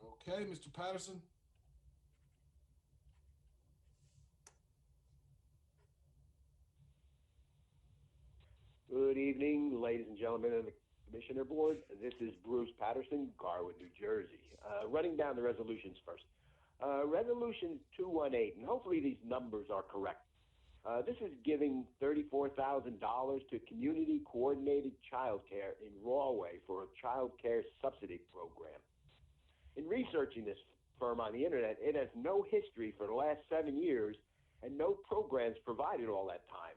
Okay, Mr. Patterson. Good evening, ladies and gentlemen of the Commissioner Board. This is Bruce Paterson, Garwood, New Jersey. Running down the resolutions first. Resolution 218, and hopefully these numbers are correct. This is giving $34,000 to Community Coordinated Child Care in Rawway for a child care subsidy program. In researching this firm on the internet, it has no history for the last 7 years and no programs provided all that time.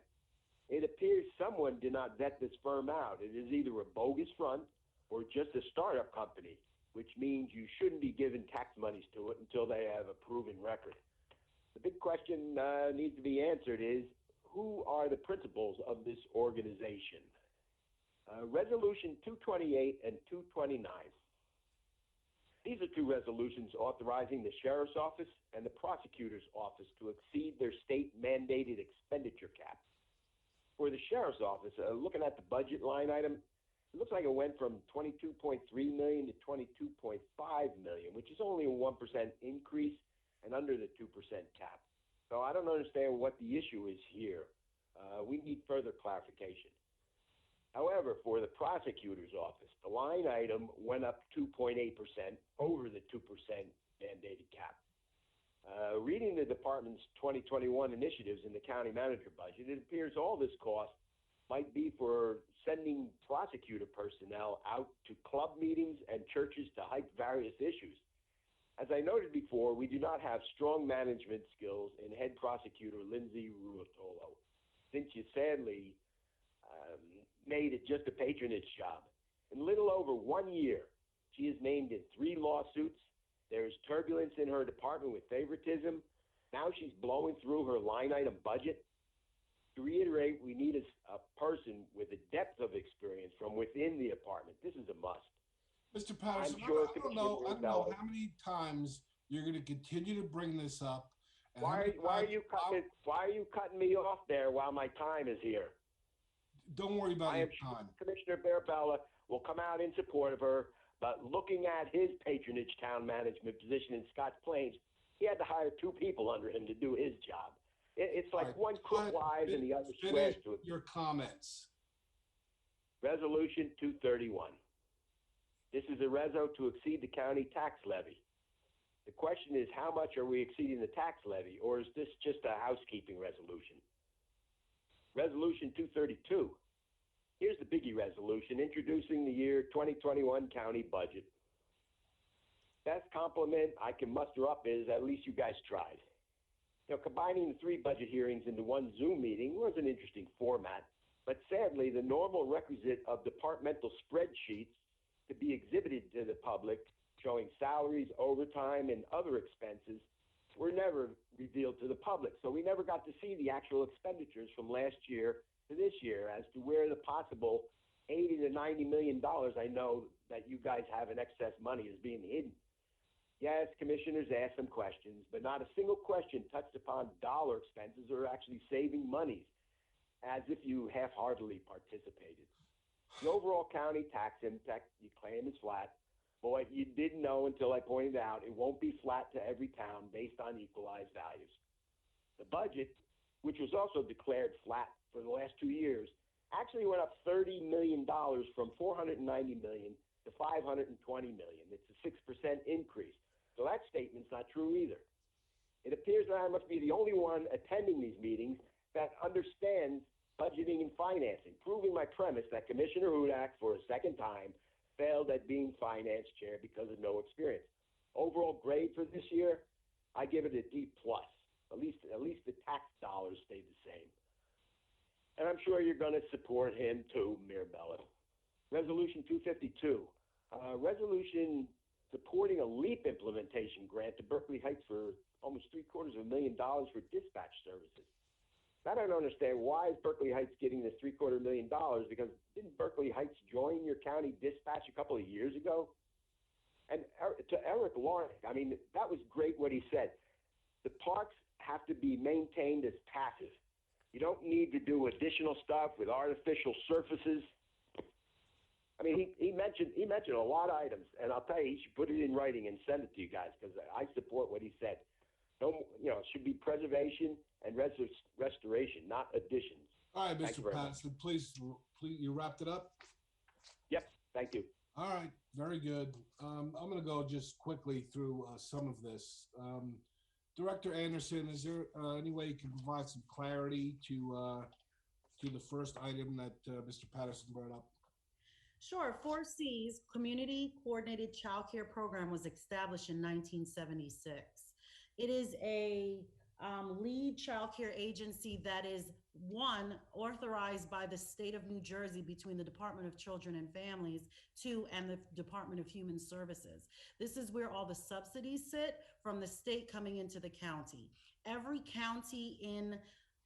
It appears someone did not vet this firm out. It is either a bogus front or just a startup company, which means you shouldn't be giving tax monies to it until they have a proven record. The big question needs to be answered is, who are the principals of this organization? Resolution 228 and 229. These are two resolutions authorizing the Sheriff's Office and the Prosecutor's Office to exceed their state-mandated expenditure caps. For the Sheriff's Office, looking at the budget line item, it looks like it went from $22.3 million to $22.5 million, which is only a 1% increase and under the 2% cap. So I don't understand what the issue is here. We need further clarification. However, for the Prosecutor's Office, the line item went up 2.8% over the 2% mandated cap. Reading the department's 2021 initiatives in the county manager budget, it appears all this cost might be for sending prosecutor personnel out to club meetings and churches to hype various issues. As I noted before, we do not have strong management skills in head prosecutor Lindsay Ruotolo, since you sadly made it just a patronage job. In little over 1 year, she is named in 3 lawsuits. There is turbulence in her department with favoritism. Now she's blowing through her line item budget. To reiterate, we need a person with a depth of experience from within the department. This is a must. Mr. Patterson, Sure I don't know how many times you're going to continue to bring this up. And why are you cutting me off there while my time is here? Don't worry about your time. Commissioner Barabella will come out in support of her. But looking at his patronage town management position in Scotts Plains, he had to hire 2 people under him to do his job. It's like one crook lies and the other swears to it. Your comments. Resolution 231. This is a reso to exceed the county tax levy. The question is, how much are we exceeding the tax levy, or is this just a housekeeping resolution? Resolution 232. Here's the biggie resolution, introducing the year 2021 county budget. Best compliment I can muster up is, at least you guys tried. Combining the 3 budget hearings into one Zoom meeting was an interesting format, but sadly, the normal requisite of departmental spreadsheets to be exhibited to the public, showing salaries, overtime, and other expenses, were never revealed to the public. So we never got to see the actual expenditures from last year to this year as to where the possible $80 to $90 million I know that you guys have in excess money is being hidden. Yes, commissioners asked some questions, but not a single question touched upon dollar expenses or actually saving monies, as if you half-heartedly participated. The overall county tax impact you claim is flat. Boy, you didn't know until I pointed out it won't be flat to every town based on equalized values. The budget, which was also declared flat for the last 2 years, actually went up $30 million from $490 million to $520 million. It's a 6% increase. So that statement's not true either. It appears that I must be the only one attending these meetings that understands budgeting and financing, proving my premise that Commissioner Hudak, for a second time, failed at being finance chair because of no experience. Overall grade for this year, I give it a D+. At least the tax dollars stay the same. And I'm sure you're going to support him too, Mirabella. Resolution 252. Resolution supporting a LEAP implementation grant to Berkeley Heights for almost $750,000 for dispatch services. I don't understand why is Berkeley Heights getting this $750,000, because didn't Berkeley Heights join your county dispatch a couple of years ago? And to Eric Lawrence, I mean, that was great what he said. The parks have to be maintained as passive. You don't need to do additional stuff with artificial surfaces. I mean, he mentioned a lot of items, and I'll tell you, he should put it in writing and send it to you guys because I support what he said. No, it should be preservation and restoration, not additions. All right, Thank Mr. you very much. Patterson, please, you wrapped it up? Yep, thank you. All right, very good. I'm going to go just quickly through some of this. Director Anderson, is there any way you can provide some clarity to the first item that Mr. Patterson brought up? Sure. 4C's Community Coordinated Child Care Program was established in 1976. It is a lead child care agency that is authorized by the state of New Jersey between the Department of Children and Families, and the Department of Human Services. This is where all the subsidies sit from the state coming into the county. Every county in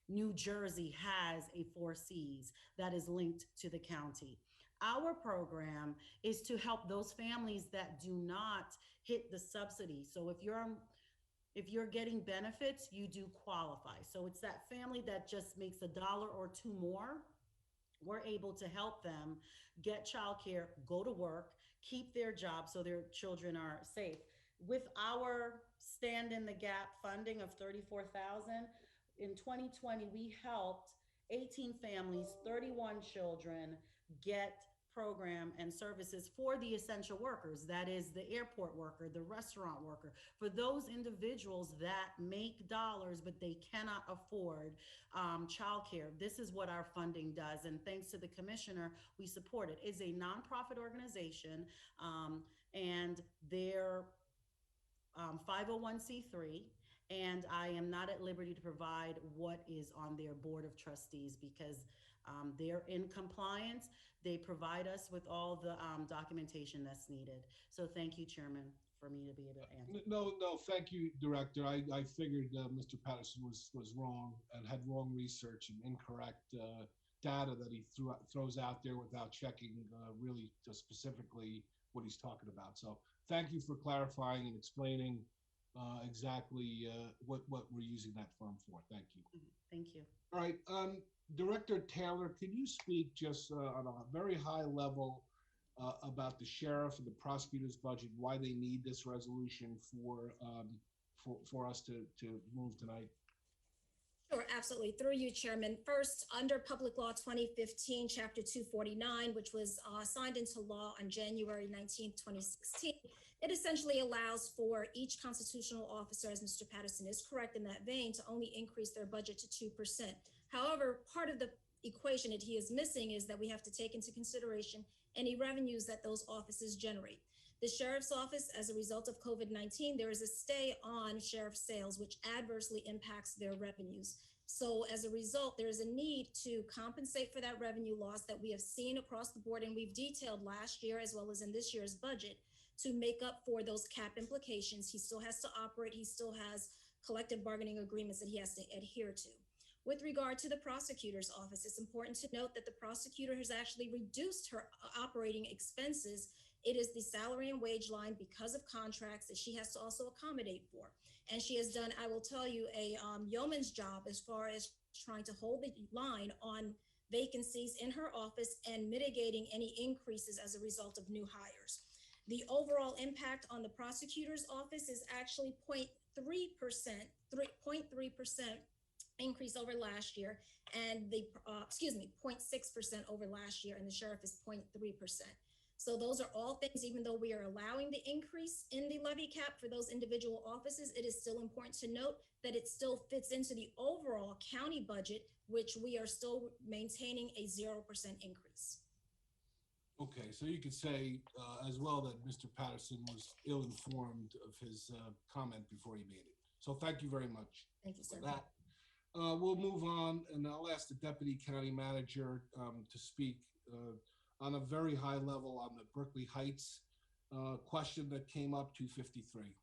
New Jersey has a 4Cs that is linked to the county. Our program is to help those families that do not hit the subsidy. So if you're getting benefits, you do qualify. So it's that family that just makes $1 or $2 more. We're able to help them get childcare, go to work, keep their job so their children are safe. With our Stand in the Gap funding of $34,000, in 2020, we helped 18 families, 31 children get program and services for the essential workers. That is the airport worker, the restaurant worker, for those individuals that make dollars, but they cannot afford childcare. This is what our funding does. And thanks to the commissioner, we support it. It's a nonprofit organization, and they're 501c3. And I am not at liberty to provide what is on their board of trustees because they're in compliance. They provide us with all the documentation that's needed. So thank you, Chairman, for me to be able to answer. No, thank you, Director. I figured Mr. Patterson was wrong and had wrong research and incorrect data that he throws out there without checking really just specifically what he's talking about. So thank you for clarifying and explaining exactly what we're using that firm for. Thank you. Thank you. All right, Director Taylor, can you speak just on a very high level about the sheriff and the prosecutor's budget, why they need this resolution for us to move tonight? Sure, absolutely. Through you, Chairman. First, under Public Law 2015, Chapter 249, which was signed into law on January 19, 2016, it essentially allows for each constitutional officer, as Mr. Patterson is correct in that vein, to only increase their budget to 2%. However, part of the equation that he is missing is that we have to take into consideration any revenues that those offices generate. The sheriff's office, as a result of COVID-19, there is a stay on sheriff sales, which adversely impacts their revenues. So as a result, there is a need to compensate for that revenue loss that we have seen across the board, and we've detailed last year as well as in this year's budget to make up for those cap implications. He still has to operate. He still has collective bargaining agreements that he has to adhere to. With regard to the prosecutor's office, it's important to note that the prosecutor has actually reduced her operating expenses. It is the salary and wage line because of contracts that she has to also accommodate for. And she has done, I will tell you, a yeoman's job as far as trying to hold the line on vacancies in her office and mitigating any increases as a result of new hires. The overall impact on the prosecutor's office is actually 0.3% increase over last year, and the 0.6% over last year, and the sheriff is 0.3%. So those are all things, even though we are allowing the increase in the levy cap for those individual offices, it is still important to note that it still fits into the overall county budget, which we are still maintaining a 0% increase. Okay, so you could say as well that Mr. Patterson was ill-informed of his comment before he made it. So thank you very much. Thank you, sir. For that. We'll move on, and I'll ask the Deputy County Manager to speak on a very high level on the Berkeley Heights question that came up, 253.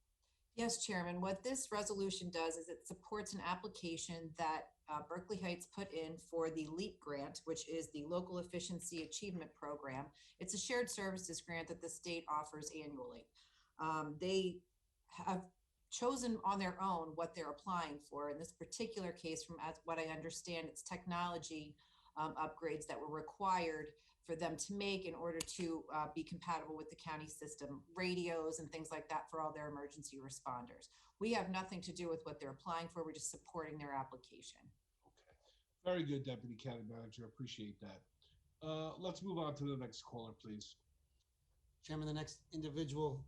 Yes, Chairman. What this resolution does is it supports an application that Berkeley Heights put in for the LEAP grant, which is the Local Efficiency Achievement Program. It's a shared services grant that the state offers annually. They have chosen on their own what they're applying for. In this particular case, from what I understand, it's technology upgrades that were required for them to make in order to be compatible with the county system, radios and things like that for all their emergency responders. We have nothing to do with what they're applying for. We're just supporting their application. Okay. Very good, Deputy County Manager. Appreciate that. Let's move on to the next caller, please. Chairman, the next individual